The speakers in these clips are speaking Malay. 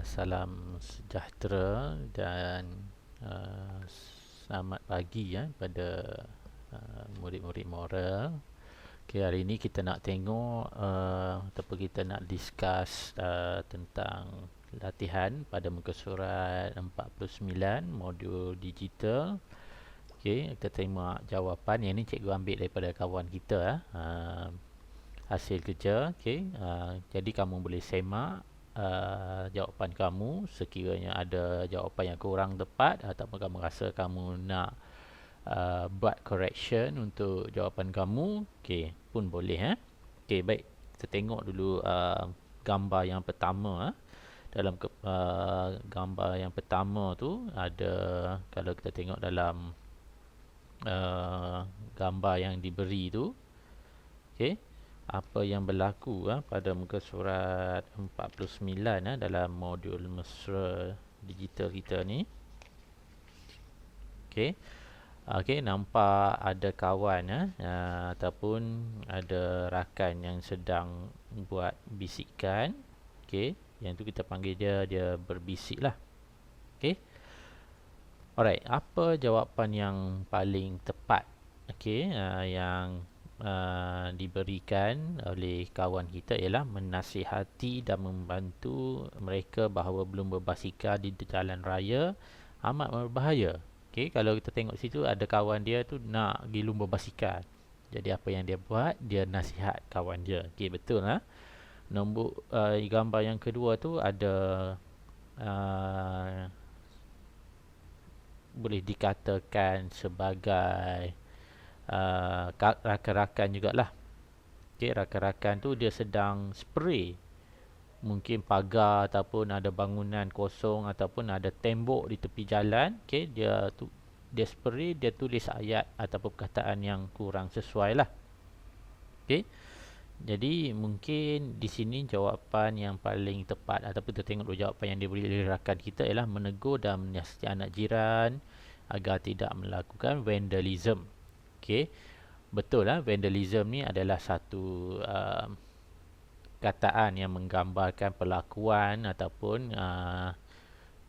Salam sejahtera dan selamat pagi pada murid-murid moral. Okay, hari ini kita nak tengok ataupun kita nak discuss tentang latihan pada muka surat 49 modul digital. Okay, kita tengok jawapan. Yang ni cikgu ambil daripada kawan kita hasil kerja. Okay, jadi kamu boleh semak jawapan kamu. Sekiranya ada jawapan yang kurang tepat ataupun kamu rasa kamu nak buat correction untuk jawapan kamu, okay, pun boleh. Okay, baik, kita tengok dulu gambar yang pertama. Dalam gambar yang pertama tu ada, kalau kita tengok dalam gambar yang diberi tu, okay, apa yang berlaku pada muka surat 49 dalam modul mesra digital kita ni. Okay. Okay, nampak ada kawan ataupun ada rakan yang sedang buat bisikan. Okay, yang tu kita panggil dia berbisik lah. Okay. Alright, apa jawapan yang paling tepat? Okay, yang diberikan oleh kawan kita ialah menasihati dan membantu mereka bahawa belum berbasikal di jalan raya amat berbahaya. Okay, kalau kita tengok situ ada kawan dia tu nak pergi lumba basikal. Jadi apa yang dia buat, dia nasihat kawan dia. Okay, betul lah. Nombor gambar yang kedua tu ada boleh dikatakan sebagai rakan-rakan jugalah. Okay, rakan-rakan tu dia sedang spray mungkin pagar ataupun ada bangunan kosong ataupun ada tembok di tepi jalan. Okay, dia spray, dia tulis ayat ataupun perkataan yang kurang sesuai lah. Okay, jadi mungkin di sini jawapan yang paling tepat ataupun kita tengok dulu jawapan yang diberi oleh rakan kita ialah menegur dan menasihati anak jiran agar tidak melakukan vandalism. Okay, betul lah, vandalism ni adalah satu kataan yang menggambarkan perlakuan ataupun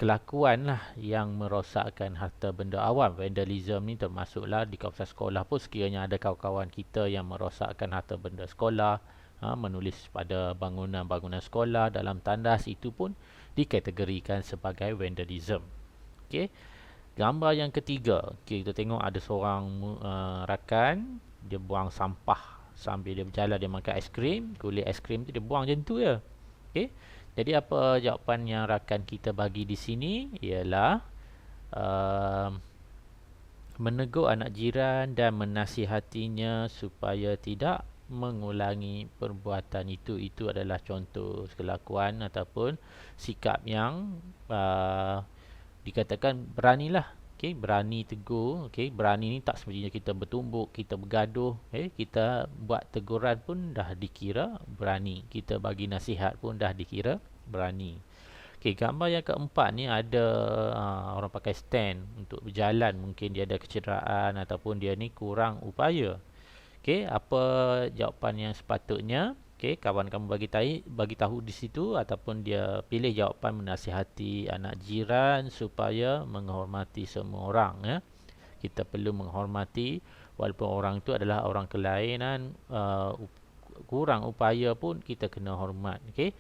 kelakuan lah yang merosakkan harta benda awam. Vandalism ni termasuklah di kawasan sekolah pun, sekiranya ada kawan-kawan kita yang merosakkan harta benda sekolah, menulis pada bangunan-bangunan sekolah dalam tandas, itu pun dikategorikan sebagai vandalism. Okay. Gambar yang ketiga, okay, kita tengok ada seorang rakan, dia buang sampah sambil dia berjalan, dia makan aiskrim, kulit aiskrim tu dia buang macam tu je. Okay. Jadi apa jawapan yang rakan kita bagi di sini ialah menegur anak jiran dan menasihatinya supaya tidak mengulangi perbuatan itu. Itu adalah contoh kelakuan ataupun sikap yang dikatakan beranilah. Okay, berani tegur. Okay, berani ni tak semestinya kita bertumbuk, kita bergaduh. Okay, kita buat teguran pun dah dikira berani. Kita bagi nasihat pun dah dikira berani. Okay, gambar yang keempat ni ada orang pakai stand untuk berjalan. Mungkin dia ada kecederaan ataupun dia ni kurang upaya. Okay, apa jawapan yang sepatutnya? Okay, kawan kamu bagi tahu di situ ataupun dia pilih jawapan menasihati anak jiran supaya menghormati semua orang. Kita perlu menghormati walaupun orang itu adalah orang kelainan, kurang upaya pun kita kena hormat. Okay,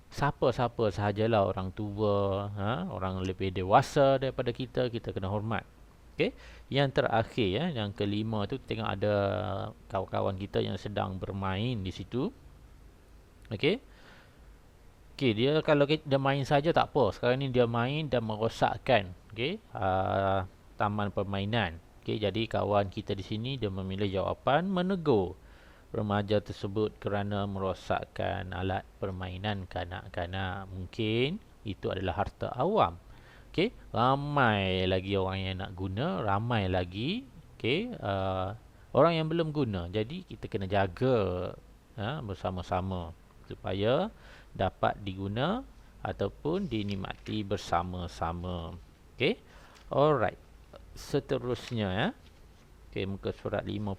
siapa-siapa sahajalah, orang tua, orang lebih dewasa daripada kita, kita kena hormat. Okay, yang terakhir yang kelima tu tengok ada kawan-kawan kita yang sedang bermain di situ. Okey. Okey, dia kalau dia main saja tak apa. Sekarang ni dia main dan merosakkan, okey, taman permainan. Okey, jadi kawan kita di sini dia memilih jawapan menegur remaja tersebut kerana merosakkan alat permainan kanak-kanak. Mungkin itu adalah harta awam. Okey, ramai lagi orang yang nak guna, ramai lagi okey, orang yang belum guna. Jadi kita kena jaga bersama-sama supaya dapat diguna ataupun dinikmati bersama-sama. Okey. Alright. Seterusnya okey, muka surat 50.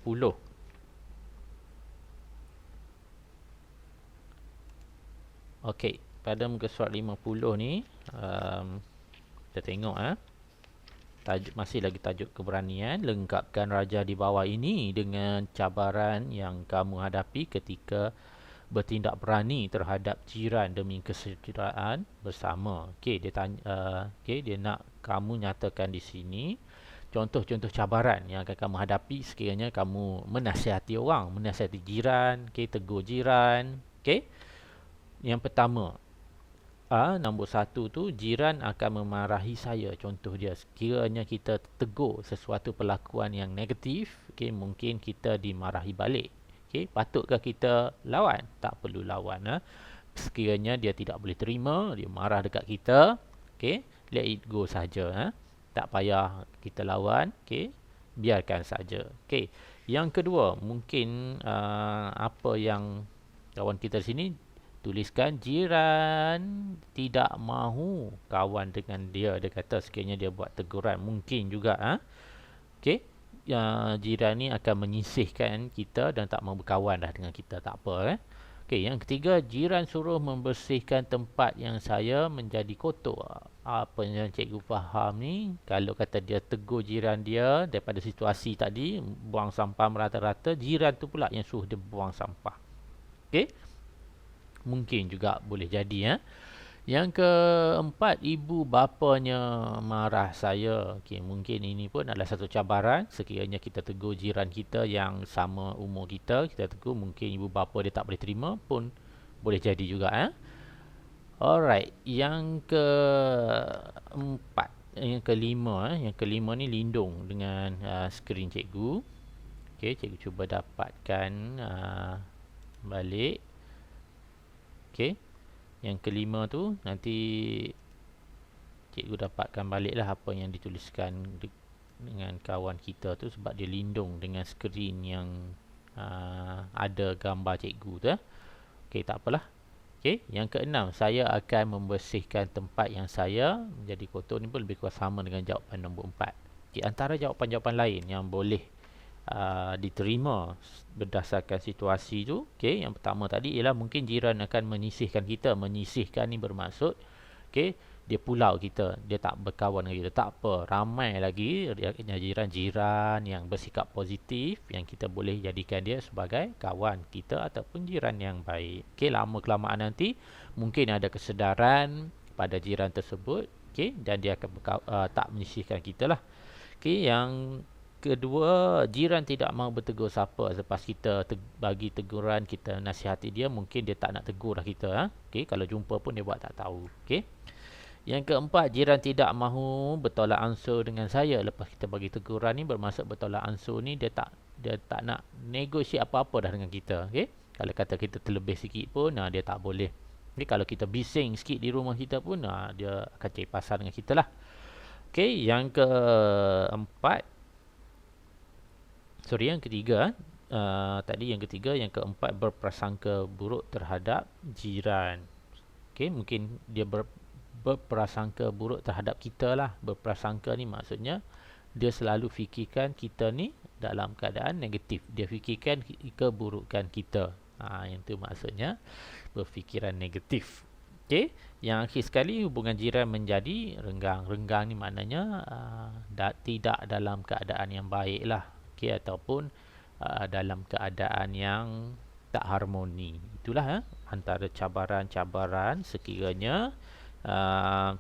Okey. pada muka surat 50 ni, kita tengok masih lagi tajuk keberanian. Lengkapkan raja di bawah ini dengan cabaran yang kamu hadapi ketika bertindak berani terhadap jiran demi kesejahteraan bersama. Okey, dia tanya, dia nak kamu nyatakan di sini contoh-contoh cabaran yang akan kamu hadapi sekiranya kamu menasihati orang, menasihati jiran, tegur jiran. Okey. Yang pertama, nombor 1 tu, jiran akan memarahi saya. Contoh dia, sekiranya kita tegur sesuatu perlakuan yang negatif, mungkin kita dimarahi balik. Patutkah kita lawan? Tak perlu lawan. Sekiranya dia tidak boleh terima, dia marah dekat kita, let it go saja. Tak payah kita lawan, biarkan saja. Yang kedua, mungkin apa yang kawan kita di sini tuliskan, jiran tidak mahu kawan dengan dia. Dia kata sekiranya dia buat teguran, mungkin juga jiran ni akan menyisihkan kita dan tak mahu berkawan dah dengan kita. Tak apa. Yang ketiga, jiran suruh membersihkan tempat yang saya menjadi kotor. Apa yang cikgu faham ni, kalau kata dia tegur jiran dia daripada situasi tadi, buang sampah merata-rata, jiran tu pula yang suruh dia buang sampah. Mungkin juga boleh jadi. Yang keempat, ibu bapanya marah saya. Mungkin ini pun adalah satu cabaran. Sekiranya kita tegur jiran kita yang sama umur kita tegur, mungkin ibu bapa dia tak boleh terima pun boleh jadi juga. Alright, yang keempat, yang kelima ni lindung dengan skrin cikgu. Cikgu cuba dapatkan balik. Yang kelima tu nanti cikgu dapatkan baliklah apa yang dituliskan dengan kawan kita tu, sebab dia lindung dengan skrin yang ada gambar cikgu tu. Tak apalah. Yang keenam, saya akan membersihkan tempat yang saya menjadi kotor. Ni pun lebih kurang sama dengan jawapan nombor 4. Antara jawapan-jawapan lain yang boleh diterima berdasarkan situasi tu, yang pertama tadi ialah mungkin jiran akan menyisihkan kita. Menyisihkan ni bermaksud dia pulau kita, dia tak berkawan dengan kita. Tak apa, ramai lagi jiran-jiran yang bersikap positif yang kita boleh jadikan dia sebagai kawan kita ataupun jiran yang baik. Lama kelamaan nanti mungkin ada kesedaran pada jiran tersebut, dan dia akan tak menyisihkan kita lah. Yang kedua, jiran tidak mahu bertegur siapa selepas kita bagi teguran, kita nasihati dia, mungkin dia tak nak tegur lah kita. Kalau jumpa pun dia buat tak tahu. Yang keempat, jiran tidak mahu bertolak ansur dengan saya lepas kita bagi teguran. Ni bermaksud bertolak ansur ni dia tak nak negotiate apa-apa dah dengan kita. Kalau kata kita terlebih sikit pun dia tak boleh. Kalau kita bising sikit di rumah kita pun dia akan cari pasal dengan kita lah. Yang keempat, yang ketiga, yang keempat, berprasangka buruk terhadap jiran. Mungkin dia berprasangka buruk terhadap kita lah. Berprasangka ni maksudnya dia selalu fikirkan kita ni dalam keadaan negatif. Dia fikirkan keburukan kita. Yang tu maksudnya berfikiran negatif. Yang akhir sekali, hubungan jiran menjadi renggang. Renggang ni maknanya tidak dalam keadaan yang baik lah. Ataupun dalam keadaan yang tak harmoni. Itulah antara cabaran-cabaran sekiranya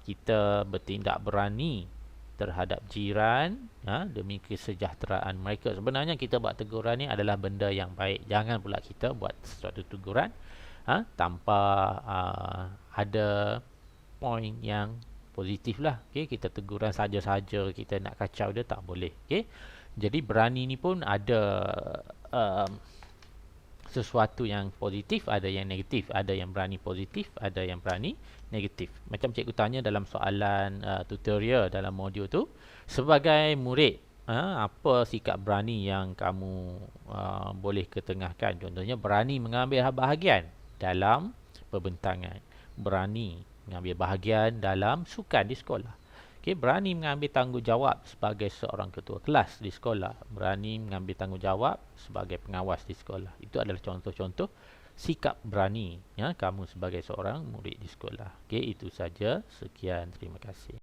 kita bertindak berani terhadap jiran demi kesejahteraan mereka. Sebenarnya kita buat teguran ni adalah benda yang baik. Jangan pula kita buat sesuatu teguran tanpa ada poin yang positif lah. Kita teguran saja-saja, kita nak kacau dia, tak boleh. Jadi berani ni pun ada sesuatu yang positif, ada yang negatif. Ada yang berani positif, ada yang berani negatif. Macam cikgu tanya dalam soalan tutorial dalam modul tu, sebagai murid, apa sikap berani yang kamu boleh ketengahkan? Contohnya, berani mengambil bahagian dalam perbentangan, berani mengambil bahagian dalam sukan di sekolah. Berani mengambil tanggungjawab sebagai seorang ketua kelas di sekolah, berani mengambil tanggungjawab sebagai pengawas di sekolah. Itu adalah contoh-contoh sikap berani, ya, kamu sebagai seorang murid di sekolah. Okey, itu saja. Sekian, terima kasih.